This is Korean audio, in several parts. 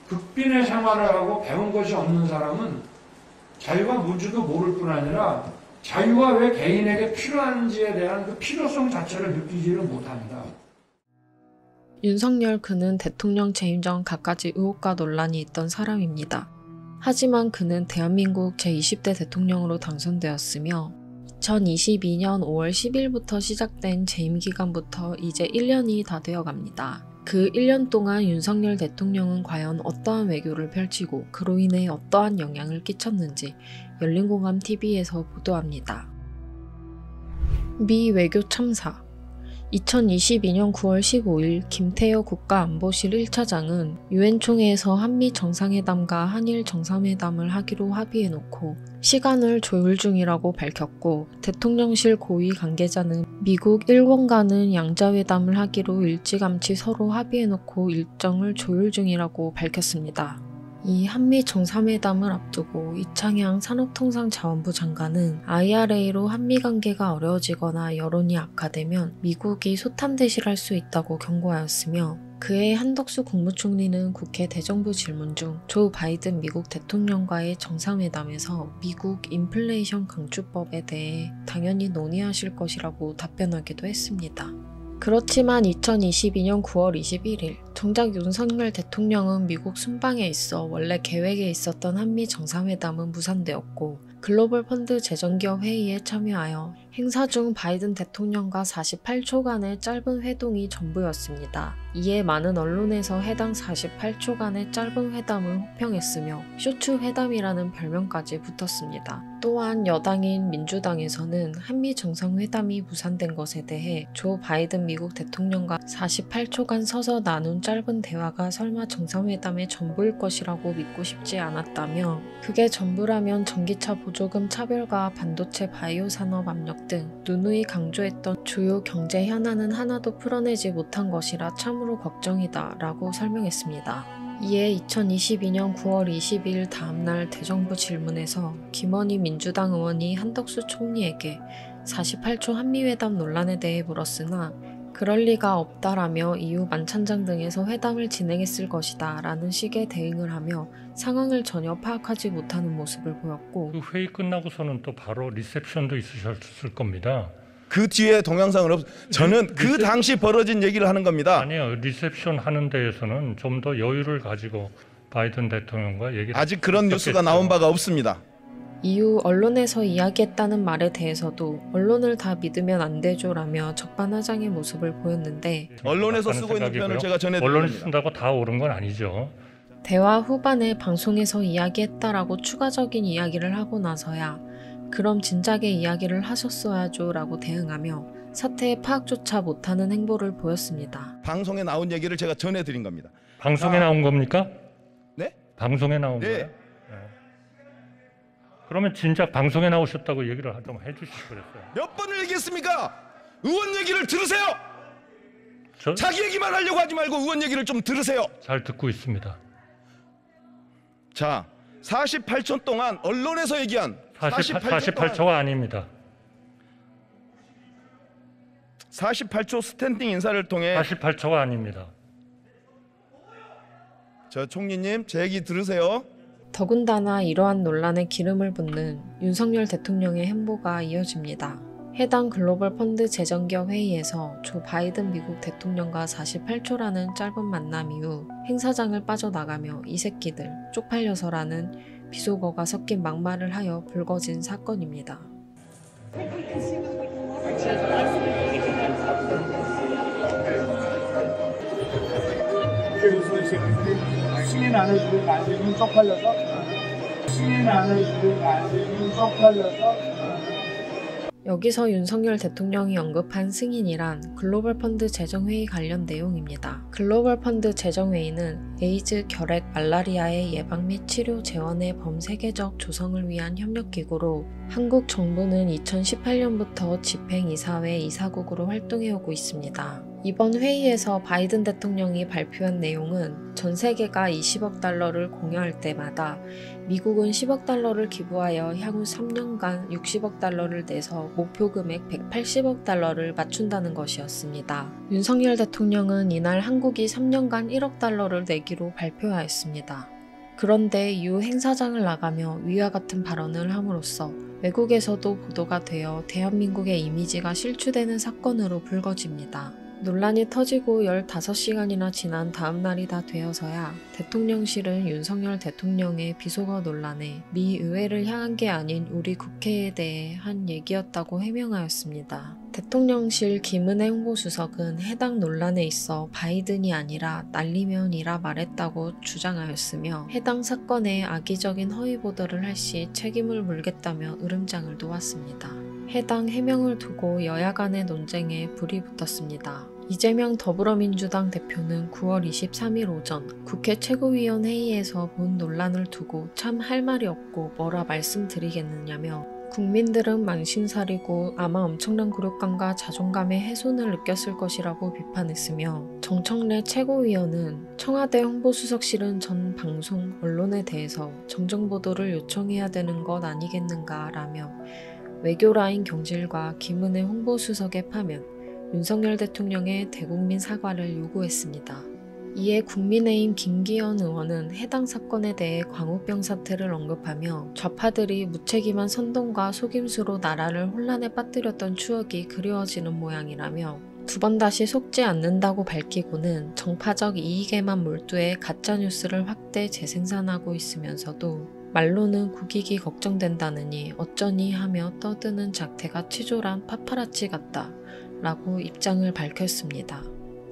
극빈의 생활을 하고 배운 것이 없는 사람은 자유가 뭔지도 모를 뿐 아니라 자유가 왜 개인에게 필요한지에 대한 그 필요성 자체를 느끼지를 못합니다. 윤석열 그는 대통령 재임 전 갖가지 의혹과 논란이 있던 사람입니다. 하지만 그는 대한민국 제20대 대통령으로 당선되었으며 2022년 5월 10일부터 시작된 재임 기간부터 이제 1년이 다 되어갑니다. 그 1년 동안 윤석열 대통령은 과연 어떠한 외교를 펼치고 그로 인해 어떠한 영향을 끼쳤는지 열린공감TV에서 보도합니다. 미 외교 참사 2022년 9월 15일 김태여 국가안보실 1차장은 유엔 총회에서 한미 정상회담과 한일 정상회담을 하기로 합의해놓고 시간을 조율 중이라고 밝혔고, 대통령실 고위 관계자는 미국, 일본과는 양자회담을 하기로 일찌감치 서로 합의해놓고 일정을 조율 중이라고 밝혔습니다. 이 한미 정상회담을 앞두고 이창양 산업통상자원부 장관은 IRA로 한미 관계가 어려워지거나 여론이 악화되면 미국이 소탄대실할 수 있다고 경고하였으며, 그해 한덕수 국무총리는 국회 대정부 질문 중 조 바이든 미국 대통령과의 정상회담에서 미국 인플레이션 강추법에 대해 당연히 논의하실 것이라고 답변하기도 했습니다. 그렇지만 2022년 9월 21일 정작 윤석열 대통령은 미국 순방에 있어 원래 계획에 있었던 한미 정상회담은 무산되었고, 글로벌 펀드 재정기업 회의에 참여하여 행사 중 바이든 대통령과 48초간의 짧은 회동이 전부였습니다. 이에 많은 언론에서 해당 48초간의 짧은 회담을 호평했으며 쇼츠 회담이라는 별명까지 붙었습니다. 또한 여당인 민주당에서는 한미 정상회담이 무산된 것에 대해 조 바이든 미국 대통령과 48초간 서서 나눈 짧은 대화가 설마 정상회담의 전부일 것이라고 믿고 싶지 않았다며, 그게 전부라면 전기차 보조금 차별과 반도체 바이오 산업 압력 등 누누이 강조했던 주요 경제 현안은 하나도 풀어내지 못한 것이라 참으로 걱정이다 라고 설명했습니다. 이에 2022년 9월 22일 다음날 대정부 질문에서 김원희 민주당 의원이 한덕수 총리에게 48초 한미회담 논란에 대해 물었으나 그럴 리가 없다라며 이후 만찬장 등에서 회담을 진행했을 것이다 라는 식의 대응을 하며 상황을 전혀 파악하지 못하는 모습을 보였고, 그 회의 끝나고서는 또 바로 리셉션도 있으셨을 겁니다. 그 뒤에 동영상을 저는 그 당시 벌어진 얘기를 하는 겁니다. 아니요, 리셉션 하는 데에서는 좀 더 여유를 가지고 바이든 대통령과 얘기를 아직 그런 뉴스가 나온 바가 없습니다. 이후 언론에서 이야기했다는 말에 대해서도 언론을 다 믿으면 안 되죠라며 적반하장의 모습을 보였는데, 언론에서 쓰고 있는 표현을 제가 전해드립니다. 언론이 쓴다고 다 옳은 건 아니죠. 대화 후반에 방송에서 이야기했다라고 추가적인 이야기를 하고 나서야 그럼 진작에 이야기를 하셨어야죠 라고 대응하며 사태의 파악조차 못하는 행보를 보였습니다. 방송에 나온 얘기를 제가 전해드린 겁니다. 방송에 나온 겁니까? 네? 방송에 나온 네. 거예요? 네. 그러면 진작 방송에 나오셨다고 얘기를 좀 해주실 그랬어요. 몇 번을 얘기했습니까? 의원 얘기를 들으세요. 자기 얘기만 하려고 하지 말고 의원 얘기를 좀 들으세요. 잘 듣고 있습니다. 자, 48초 동안 언론에서 얘기한 48초가 아닙니다. 48초 스탠딩 인사를 통해 48초가 아닙니다. 저 총리님 제 얘기 들으세요. 더군다나 이러한 논란에 기름을 붓는 윤석열 대통령의 행보가 이어집니다. 해당 글로벌 펀드 재정기업 회의에서 조 바이든 미국 대통령과 48초라는 짧은 만남 이후 행사장을 빠져나가며 이 새끼들 쪽팔려서라는 비속어가 섞인 막말을 하여 불거진 사건입니다. 신인 안을 주고 만들면 쪽팔려서 신인 안을 주고 만들면 쪽팔려서. 여기서 윤석열 대통령이 언급한 승인이란 글로벌 펀드 재정회의 관련 내용입니다. 글로벌 펀드 재정회의는 에이즈, 결핵, 말라리아의 예방 및 치료 재원의 범세계적 조성을 위한 협력기구로, 한국 정부는 2018년부터 집행이사회 이사국으로 활동해오고 있습니다. 이번 회의에서 바이든 대통령이 발표한 내용은 전 세계가 20억 달러를 공여할 때마다 미국은 10억 달러를 기부하여 향후 3년간 60억 달러를 내서 목표 금액 180억 달러를 맞춘다는 것이었습니다. 윤석열 대통령은 이날 한국이 3년간 1억 달러를 내기로 발표하였습니다. 그런데 이후 행사장을 나가며 위와 같은 발언을 함으로써 외국에서도 보도가 되어 대한민국의 이미지가 실추되는 사건으로 불거집니다. 논란이 터지고 15시간이나 지난 다음 날이 다 되어서야 대통령실은 윤석열 대통령의 비속어 논란에 미 의회를 향한 게 아닌 우리 국회에 대해 한 얘기였다고 해명하였습니다. 대통령실 김은혜 홍보수석은 해당 논란에 있어 바이든이 아니라 날리면이라 말했다고 주장하였으며 해당 사건에 악의적인 허위 보도를 할 시 책임을 물겠다며 으름장을 놓았습니다. 해당 해명을 두고 여야 간의 논쟁에 불이 붙었습니다. 이재명 더불어민주당 대표는 9월 23일 오전 국회 최고위원회의에서 본 논란을 두고 참 할 말이 없고 뭐라 말씀드리겠느냐며 국민들은 망신살이고 아마 엄청난 굴욕감과 자존감의 훼손을 느꼈을 것이라고 비판했으며 정청래 최고위원은 청와대 홍보수석실은 전 방송, 언론에 대해서 정정보도를 요청해야 되는 것 아니겠는가 라며 외교라인 경질과 김은혜 홍보수석의 파면, 윤석열 대통령의 대국민 사과를 요구했습니다. 이에 국민의힘 김기현 의원은 해당 사건에 대해 광우병 사태를 언급하며 좌파들이 무책임한 선동과 속임수로 나라를 혼란에 빠뜨렸던 추억이 그리워지는 모양이라며 두 번 다시 속지 않는다고 밝히고는 정파적 이익에만 몰두해 가짜뉴스를 확대 재생산하고 있으면서도 말로는 국익이 걱정된다느니 어쩌니 하며 떠드는 작태가 치졸한 파파라치 같다 라고 입장을 밝혔습니다.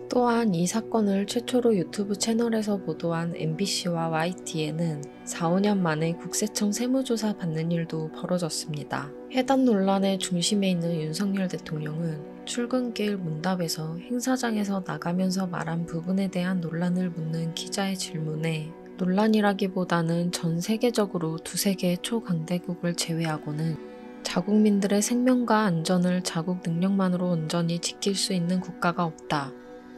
또한 이 사건을 최초로 유튜브 채널에서 보도한 MBC와 YTN은 4, 5년 만에 국세청 세무조사 받는 일도 벌어졌습니다. 해당 논란의 중심에 있는 윤석열 대통령은 출근길 문답에서 행사장에서 나가면서 말한 부분에 대한 논란을 묻는 기자의 질문에 논란이라기보다는 전 세계적으로 두세 개의 초강대국을 제외하고는 자국민들의 생명과 안전을 자국 능력만으로 온전히 지킬 수 있는 국가가 없다.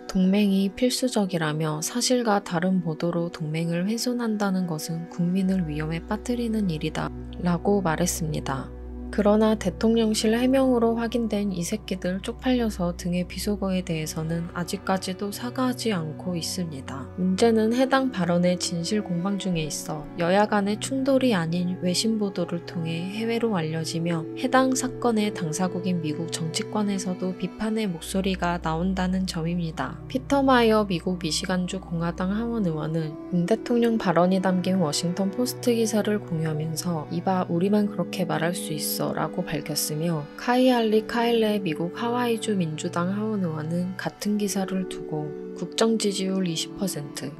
동맹이 필수적이라며 사실과 다른 보도로 동맹을 훼손한다는 것은 국민을 위험에 빠뜨리는 일이다 라고 말했습니다. 그러나 대통령실 해명으로 확인된 이 새끼들 쪽팔려서 등의 비속어에 대해서는 아직까지도 사과하지 않고 있습니다. 문제는 해당 발언의 진실 공방 중에 있어 여야 간의 충돌이 아닌 외신 보도를 통해 해외로 알려지며 해당 사건의 당사국인 미국 정치권에서도 비판의 목소리가 나온다는 점입니다. 피터 마이어 미국 미시간주 공화당 하원 의원은 윤 대통령 발언이 담긴 워싱턴 포스트 기사를 공유하면서 이봐 우리만 그렇게 말할 수 있어 라고 밝혔으며 카이알리 카일레 미국 하와이주 민주당 하원 의원은 같은 기사를 두고 국정 지지율 20%,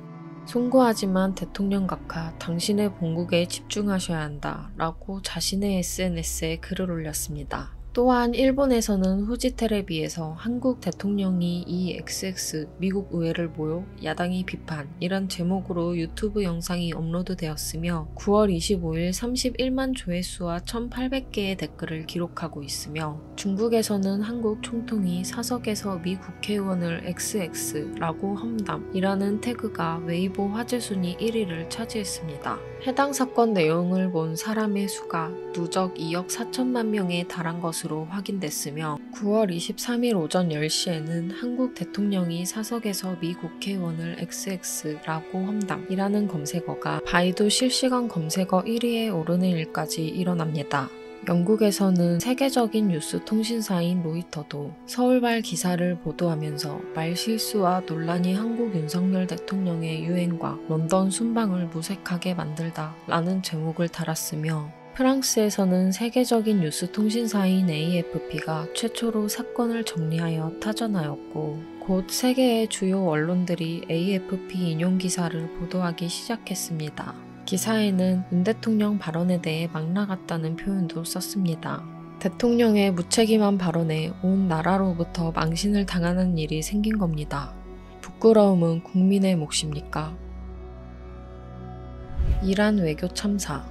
송구하지만 대통령 각하 당신의 본국에 집중하셔야 한다 라고 자신의 SNS에 글을 올렸습니다. 또한 일본에서는 후지 텔레비에서 한국 대통령이 이 XX 미국 의회를 모여 야당이 비판 이란 제목으로 유튜브 영상이 업로드되었으며 9월 25일 31만 조회수와 1800개의 댓글을 기록하고 있으며 중국에서는 한국 총통이 사석에서 미 국회의원을 XX라고 험담이라는 태그가 웨이보 화제 순위 1위를 차지했습니다. 해당 사건 내용을 본 사람의 수가 누적 2억 4천만 명에 달한 것으로 확인됐으며 9월 23일 오전 10시에는 한국 대통령이 사석에서 미 국회의원을 XX라고 험담이라는 검색어가 바이두 실시간 검색어 1위에 오르는 일까지 일어납니다. 영국에서는 세계적인 뉴스 통신사인 로이터도 서울발 기사를 보도하면서 말실수와 논란이 한국 윤석열 대통령의 유행과 런던 순방을 무색하게 만들다 라는 제목을 달았으며 프랑스에서는 세계적인 뉴스 통신사인 AFP가 최초로 사건을 정리하여 타전하였고 곧 세계의 주요 언론들이 AFP 인용 기사를 보도하기 시작했습니다. 기사에는 윤 대통령 발언에 대해 막 나갔다는 표현도 썼습니다. 대통령의 무책임한 발언에 온 나라로부터 망신을 당하는 일이 생긴 겁니다. 부끄러움은 국민의 몫입니까? 이란 외교 참사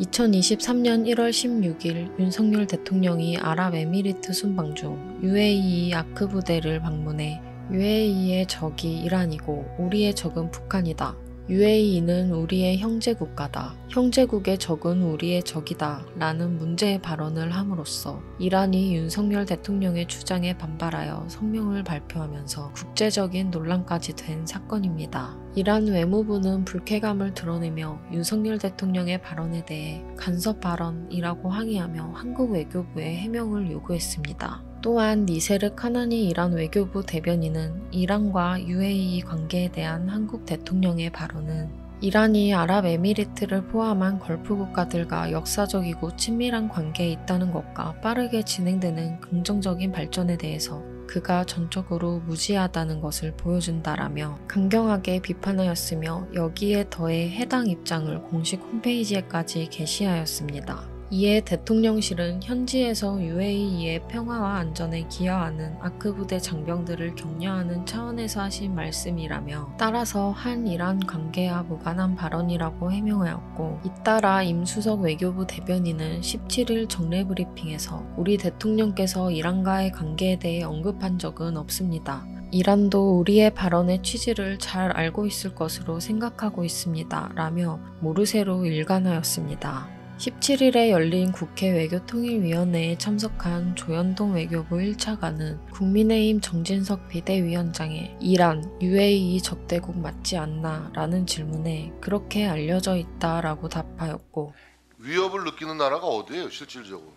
2023년 1월 16일 윤석열 대통령이 아랍에미리트 순방 중 UAE 아크 부대를 방문해 UAE의 적이 이란이고 우리의 적은 북한이다. UAE는 우리의 형제 국가다. 형제국의 적은 우리의 적이다. 라는 문제의 발언을 함으로써 이란이 윤석열 대통령의 주장에 반발하여 성명을 발표하면서 국제적인 논란까지 된 사건입니다. 이란 외무부는 불쾌감을 드러내며 윤석열 대통령의 발언에 대해 간섭 발언이라고 항의하며 한국 외교부에 해명을 요구했습니다. 또한 니세르 카나니 이란 외교부 대변인은 이란과 UAE 관계에 대한 한국 대통령의 발언은 이란이 아랍에미리트를 포함한 걸프 국가들과 역사적이고 친밀한 관계에 있다는 것과 빠르게 진행되는 긍정적인 발전에 대해서 그가 전적으로 무지하다는 것을 보여준다라며 강경하게 비판하였으며 여기에 더해 해당 입장을 공식 홈페이지에까지 게시하였습니다. 이에 대통령실은 현지에서 UAE의 평화와 안전에 기여하는 아크 부대 장병들을 격려하는 차원에서 하신 말씀이라며 따라서 한-이란 관계와 무관한 발언이라고 해명하였고 잇따라 임수석 외교부 대변인은 17일 정례 브리핑에서 우리 대통령께서 이란과의 관계에 대해 언급한 적은 없습니다. 이란도 우리의 발언의 취지를 잘 알고 있을 것으로 생각하고 있습니다. 라며 모르쇠로 일관하였습니다. 17일에 열린 국회 외교통일위원회에 참석한 조현동 외교부 1차관은 국민의힘 정진석 비대위원장의 이란, UAE 적대국 맞지 않나? 라는 질문에 그렇게 알려져 있다 라고 답하였고 위협을 느끼는 나라가 어디예요 실질적으로?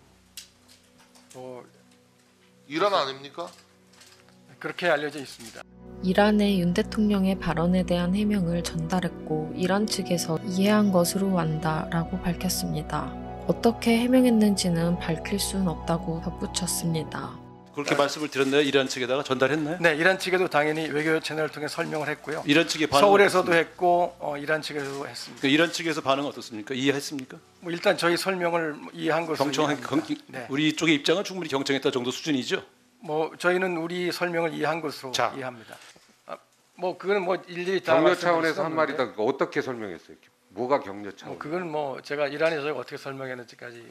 이란 아닙니까? 그렇게 알려져 있습니다. 이란의 윤 대통령의 발언에 대한 해명을 전달했고 이란 측에서 이해한 것으로 안다라고 밝혔습니다. 어떻게 해명했는지는 밝힐 수는 없다고 덧붙였습니다. 그렇게 말씀을 드렸나요? 이란 측에다가 전달했나요? 네, 이란 측에도 당연히 외교 채널을 통해 설명을 했고요. 이란 측의 반응 서울에서도 했고 이란 측에서도 했습니다. 이란 측에서 반응 어떻습니까? 이해했습니까? 뭐 일단 저희 설명을 이해한 것으로 네. 우리 쪽의 입장은 충분히 경청했다 정도 수준이죠? 뭐 저희는 우리 설명을 이해한 것으로 이해합니다. 뭐 그거는 뭐 일일이 다 격려 차원에서 한 말이다. 어떻게 설명했어요? 뭐가 격려 차원? 그건 뭐 제가 이란에서 어떻게 설명했는지까지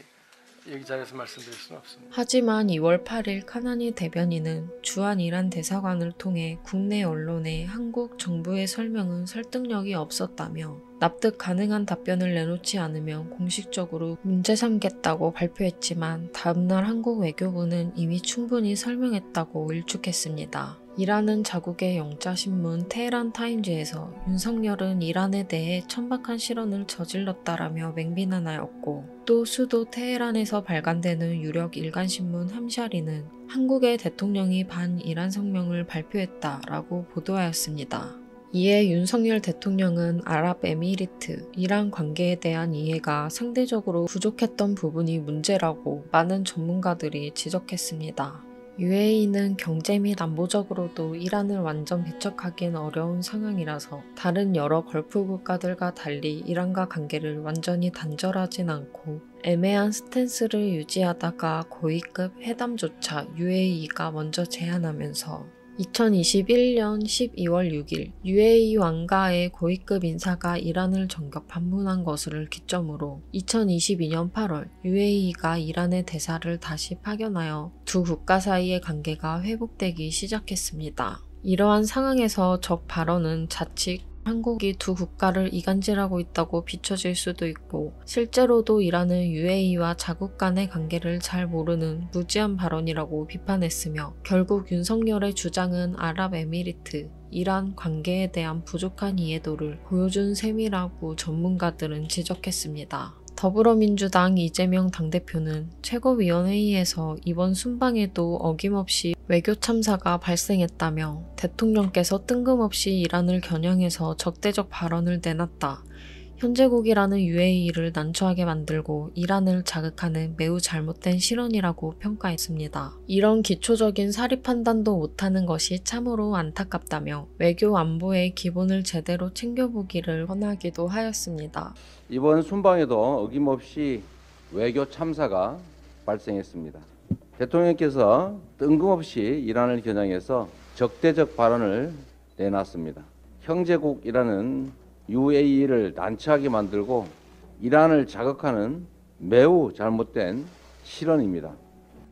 여기 자리에서 말씀드릴 수는 없습니다. 하지만 2월 8일 카나니 대변인은 주한 이란 대사관을 통해 국내 언론에 한국 정부의 설명은 설득력이 없었다며 납득 가능한 답변을 내놓지 않으면 공식적으로 문제 삼겠다고 발표했지만 다음날 한국 외교부는 이미 충분히 설명했다고 일축했습니다. 이란은 자국의 영자신문 테헤란 타임즈에서 윤석열은 이란에 대해 천박한 실언을 저질렀다라며 맹비난하였고 또 수도 테헤란에서 발간되는 유력 일간신문 함샤리는 한국의 대통령이 반이란 성명을 발표했다라고 보도하였습니다. 이에 윤석열 대통령은 아랍에미리트, 이란 관계에 대한 이해가 상대적으로 부족했던 부분이 문제라고 많은 전문가들이 지적했습니다. UAE는 경제 및 안보적으로도 이란을 완전 배척하기는 어려운 상황이라서 다른 여러 걸프 국가들과 달리 이란과 관계를 완전히 단절하진 않고 애매한 스탠스를 유지하다가 고위급 회담조차 UAE가 먼저 제안하면서 2021년 12월 6일 UAE 왕가의 고위급 인사가 이란을 전격 방문한 것을 기점으로 2022년 8월 UAE가 이란의 대사를 다시 파견하여 두 국가 사이의 관계가 회복되기 시작했습니다. 이러한 상황에서 적 발언은 자칫 한국이 두 국가를 이간질하고 있다고 비춰질 수도 있고 실제로도 이란은 UAE와 자국 간의 관계를 잘 모르는 무지한 발언이라고 비판했으며 결국 윤석열의 주장은 아랍에미리트, 이란 관계에 대한 부족한 이해도를 보여준 셈이라고 전문가들은 지적했습니다. 더불어민주당 이재명 당대표는 최고위원회의에서 이번 순방에도 어김없이 외교 참사가 발생했다며 대통령께서 뜬금없이 이란을 겨냥해서 적대적 발언을 내놨다. 현재국이라는 UAE를 난처하게 만들고 이란을 자극하는 매우 잘못된 실언이라고 평가했습니다. 이런 기초적인 사리 판단도 못하는 것이 참으로 안타깝다며 외교 안보의 기본을 제대로 챙겨보기를 권하기도 하였습니다. 이번 순방에도 어김없이 외교 참사가 발생했습니다. 대통령께서 뜬금없이 이란을 겨냥해서 적대적 발언을 내놨습니다. 형제국이라는 UAE를 난처하게 만들고 이란을 자극하는 매우 잘못된 실언입니다.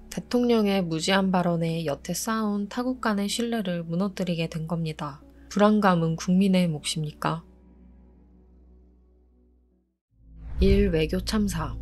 대통령의 무지한 발언에 여태 쌓아온 타국 간의 신뢰를 무너뜨리게 된 겁니다. 불안감은 국민의 몫입니까? 1. 외교 참사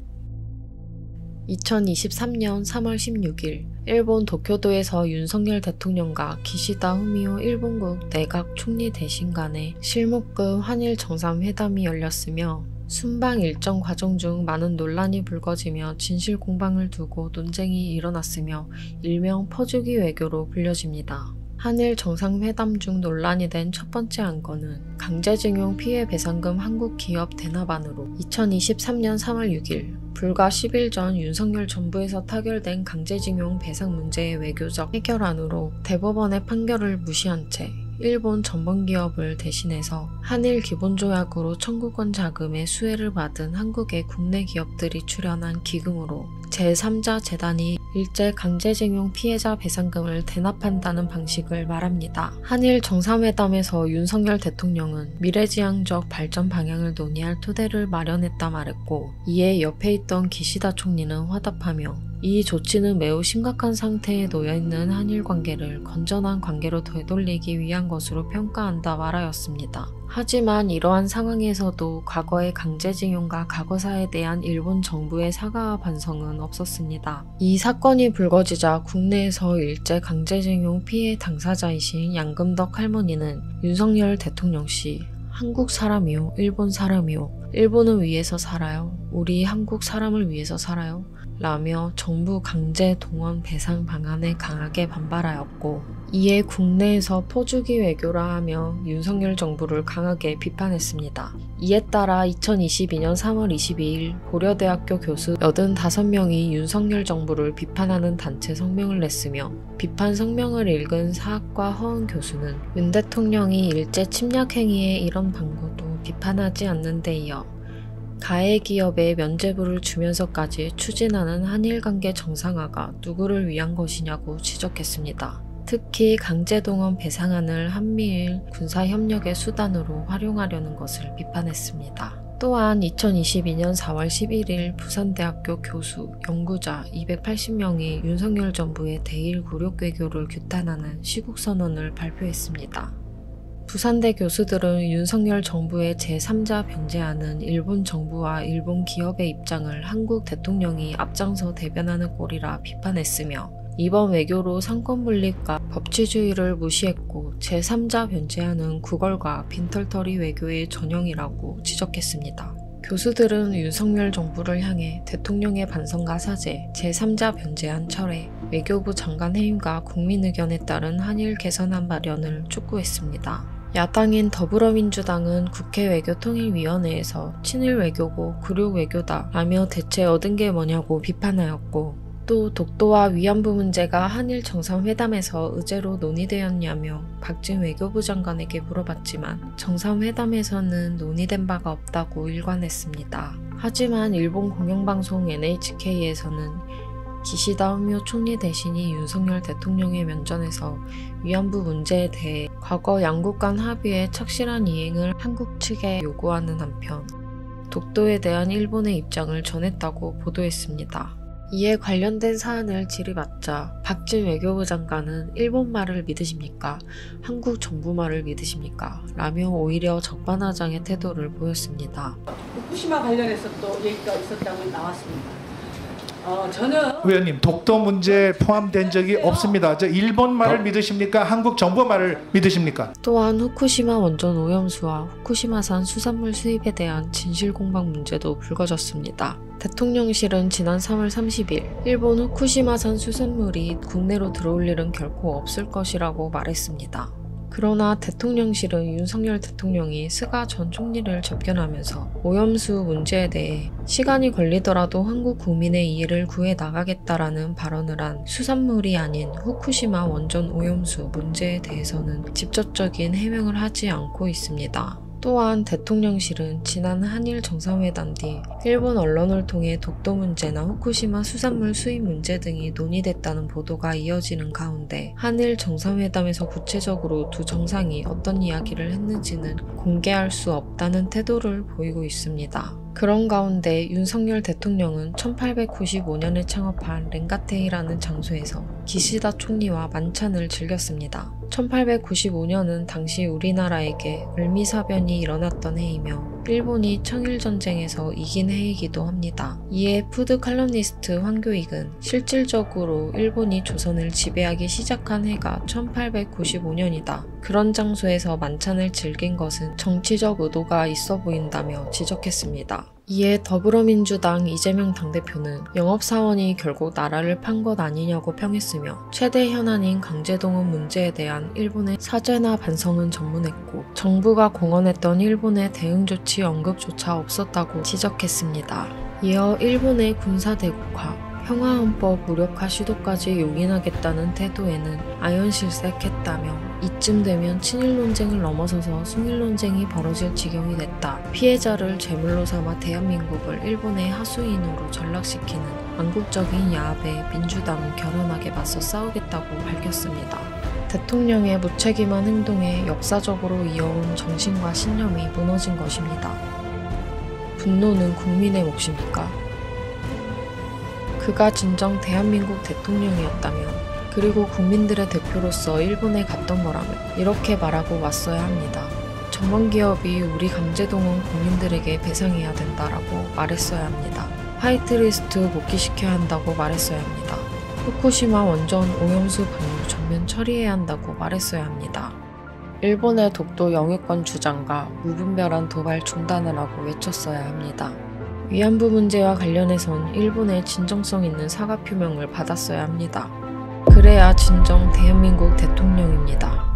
2023년 3월 16일 일본 도쿄도에서 윤석열 대통령과 기시다 후미오 일본국 내각 총리 대신 간의 실무급 한일 정상회담이 열렸으며 순방 일정 과정 중 많은 논란이 불거지며 진실 공방을 두고 논쟁이 일어났으며 일명 퍼주기 외교로 불려집니다. 한일 정상회담 중 논란이 된 첫 번째 안건은 강제징용 피해배상금 한국 기업 대납안으로 2023년 3월 6일 불과 10일 전 윤석열 정부에서 타결된 강제징용 배상 문제의 외교적 해결안으로 대법원의 판결을 무시한 채 일본 전범기업을 대신해서 한일 기본조약으로 청구권 자금의 수혜를 받은 한국의 국내 기업들이 출연한 기금으로 제3자 재단이 일제 강제징용 피해자 배상금을 대납한다는 방식을 말합니다. 한일 정상회담에서 윤석열 대통령은 미래지향적 발전 방향을 논의할 토대를 마련했다 말했고, 이에 옆에 있던 기시다 총리는 화답하며 이 조치는 매우 심각한 상태에 놓여있는 한일 관계를 건전한 관계로 되돌리기 위한 것으로 평가한다 말하였습니다. 하지만 이러한 상황에서도 과거의 강제징용과 과거사에 대한 일본 정부의 사과와 반성은 없었습니다. 이 사건이 불거지자 국내에서 일제 강제징용 피해 당사자이신 양금덕 할머니는 윤석열 대통령 씨, 한국 사람이요, 일본 사람이요, 일본을 위해서 살아요, 우리 한국 사람을 위해서 살아요 라며 정부 강제 동원 배상 방안에 강하게 반발하였고, 이에 국내에서 퍼주기 외교라 하며 윤석열 정부를 강하게 비판했습니다. 이에 따라 2022년 3월 22일 고려대학교 교수 85명이 윤석열 정부를 비판하는 단체 성명을 냈으며, 비판 성명을 읽은 사학과 허은 교수는 윤 대통령이 일제 침략 행위의 이런 방구도 비판하지 않는 데 이어 가해 기업에 면죄부를 주면서까지 추진하는 한일관계 정상화가 누구를 위한 것이냐고 지적했습니다. 특히 강제동원 배상안을 한미일 군사협력의 수단으로 활용하려는 것을 비판했습니다. 또한 2022년 4월 11일 부산대학교 교수, 연구자 280명이 윤석열 정부의 대일 굴욕 외교를 규탄하는 시국선언을 발표했습니다. 부산대 교수들은 윤석열 정부의 제3자 변제하는 일본 정부와 일본 기업의 입장을 한국 대통령이 앞장서 대변하는 꼴이라 비판했으며, 이번 외교로 상권분립과 법치주의를 무시했고 제3자 변제하는 구걸과 빈털터리 외교의 전형이라고 지적했습니다. 교수들은 윤석열 정부를 향해 대통령의 반성과 사죄, 제3자 변제안 철회, 외교부 장관 해임과 국민 의견에 따른 한일 개선안 마련을 촉구했습니다. 야당인 더불어민주당은 국회 외교통일위원회에서 친일 외교고 굴욕 외교다 라며 대체 얻은 게 뭐냐고 비판하였고, 또 독도와 위안부 문제가 한일 정상회담에서 의제로 논의되었냐며 박진 외교부 장관에게 물어봤지만 정상회담에서는 논의된 바가 없다고 일관했습니다. 하지만 일본 공영방송 NHK에서는 기시다 후미오 총리 대신이 윤석열 대통령의 면전에서 위안부 문제에 대해 과거 양국 간 합의의 착실한 이행을 한국 측에 요구하는 한편 독도에 대한 일본의 입장을 전했다고 보도했습니다. 이에 관련된 사안을 질의받자 박진 외교부 장관은 일본 말을 믿으십니까? 한국 정부 말을 믿으십니까? 라며 오히려 적반하장의 태도를 보였습니다. 후쿠시마 관련해서 또 얘기가 있었다고 나왔습니다. 저는 의원님, 독도 문제에 포함된 적이 없습니다. 저 일본 말을 믿으십니까? 한국 정부 말을 믿으십니까? 또한 후쿠시마 원전 오염수와 후쿠시마산 수산물 수입에 대한 진실 공방 문제도 불거졌습니다. 대통령실은 지난 3월 30일 일본 후쿠시마산 수산물이 국내로 들어올 일은 결코 없을 것이라고 말했습니다. 그러나 대통령실은 윤석열 대통령이 스가 전 총리를 접견하면서 오염수 문제에 대해 시간이 걸리더라도 한국 국민의 이해를 구해 나가겠다라는 발언을 한 수산물이 아닌 후쿠시마 원전 오염수 문제에 대해서는 직접적인 해명을 하지 않고 있습니다. 또한 대통령실은 지난 한일 정상회담 뒤 일본 언론을 통해 독도 문제나 후쿠시마 수산물 수입 문제 등이 논의됐다는 보도가 이어지는 가운데 한일 정상회담에서 구체적으로 두 정상이 어떤 이야기를 했는지는 공개할 수 없다는 태도를 보이고 있습니다. 그런 가운데 윤석열 대통령은 1895년에 창업한 렌가테이라는 장소에서 기시다 총리와 만찬을 즐겼습니다. 1895년은 당시 우리나라에게 을미사변이 일어났던 해이며 일본이 청일전쟁에서 이긴 해이기도 합니다. 이에 푸드 칼럼니스트 황교익은 실질적으로 일본이 조선을 지배하기 시작한 해가 1895년이다. 그런 장소에서 만찬을 즐긴 것은 정치적 의도가 있어 보인다며 지적했습니다. 이에 더불어민주당 이재명 당대표는 영업사원이 결국 나라를 판 것 아니냐고 평했으며 최대 현안인 강제동원 문제에 대한 일본의 사죄나 반성은 전문했고 정부가 공언했던 일본의 대응 조치 언급조차 없었다고 지적했습니다. 이어 일본의 군사대국화, 평화헌법 무력화 시도까지 용인하겠다는 태도에는 아연실색했다며 이쯤 되면 친일 논쟁을 넘어서서 순일 논쟁이 벌어질 지경이 됐다. 피해자를 제물로 삼아 대한민국을 일본의 하수인으로 전락시키는 망국적인 야합에 민주당은 결연하게 맞서 싸우겠다고 밝혔습니다. 대통령의 무책임한 행동에 역사적으로 이어온 정신과 신념이 무너진 것입니다. 분노는 국민의 몫입니까? 그가 진정 대한민국 대통령이었다면, 그리고 국민들의 대표로서 일본에 갔던 거라면 이렇게 말하고 왔어야 합니다. 정원기업이 우리 강제동원 국민들에게 배상해야 된다라고 말했어야 합니다. 화이트리스트 복귀시켜야 한다고 말했어야 합니다. 후쿠시마 원전 오염수 방류 전면 처리해야 한다고 말했어야 합니다. 일본의 독도 영유권 주장과 무분별한 도발 중단을 하고 외쳤어야 합니다. 위안부 문제와 관련해선 일본의 진정성 있는 사과 표명을 받았어야 합니다. 그래야 진정 대한민국 대통령입니다.